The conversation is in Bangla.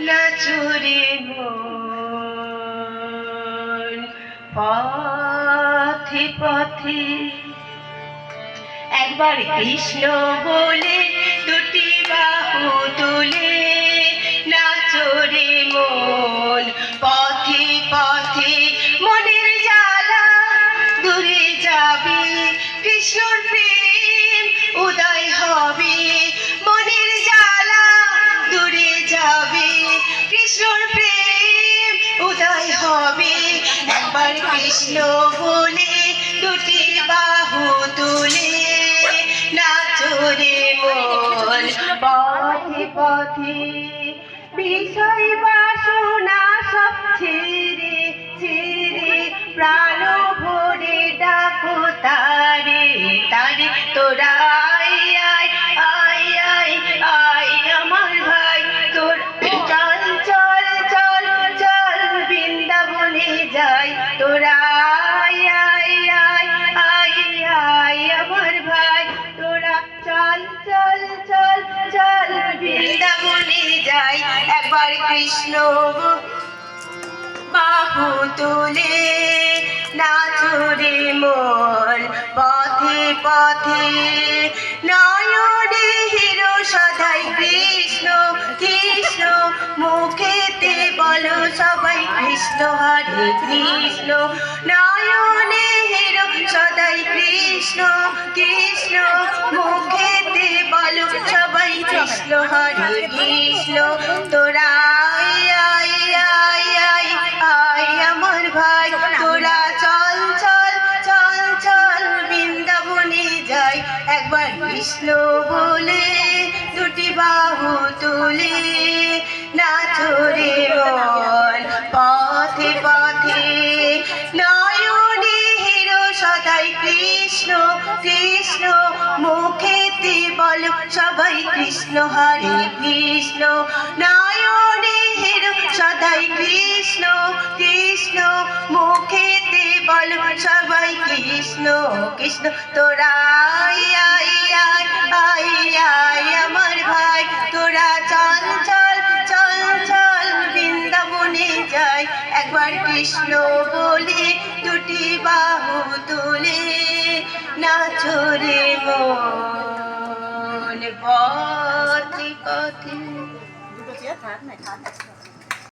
নাচরে মন পথে পথে। একবার কৃষ্ণ বলে দুটি বাহু তুলে নাচরে মন পথে পথে। মনের জ্বালা দূরে যাবে, কৃষ্ণর প্রেম উদয় হবে। মনের জ্বালা দূরে যাবে, কৃষ্ণর প্রেম উদয় হবে। একবার কৃষ্ণ বলে দুটি বাহু তুলে নাচরে মন পথে পথে। বিষয় বাসনা সব ছেড়ে ছেড়ে প্রাণ ভরে ডাকো তারে তারে। তোরা আয় আয় আয় আয় আয় আমার ভাই, তোর চল চল চল চল বৃন্দাবনে যাই। তোরা আয় আয় আয় আয় আয় আমার ভাই, তোরা চল চল চল চল বৃন্দাবনে যাই। একবার কৃষ্ণ বাহু তুলে নাচরে মন পথে পথে। নয়নে হিরো সদাই কৃষ্ণ কৃষ্ণ, মুখেতে বলো সবাই কৃষ্ণ হরে কৃষ্ণ। নয়নে হিরো সদাই কৃষ্ণ কৃষ্ণ, মুখেতে বলো সবাই কৃষ্ণ হরে কৃষ্ণ। তোরা আয় আয় আয় আয় আয় আমার ভাই, তোরা চল চল চল চল বৃন্দাবনে যাই। একবার কৃষ্ণ বলে দুটি বাহু তুলে নাচরে মন পথে পথে। নয়নে হিরো সদাই কৃষ্ণ কৃষ্ণ, মুখেতে বলো সবাই কৃষ্ণ হরে কৃষ্ণ। নয়নে হিরো সদাই কৃষ্ণ কৃষ্ণ, মুখেতে বলো সবাই কৃষ্ণ কৃষ্ণ। তোরা আয় আয় আয় আয় আয় আমার ভাই, তোরা চল চল চল চল বৃন্দাবনে যাই। একবার কৃষ্ণ বলে দুটি বাহু তুলে নাচরে মন পথে পথে।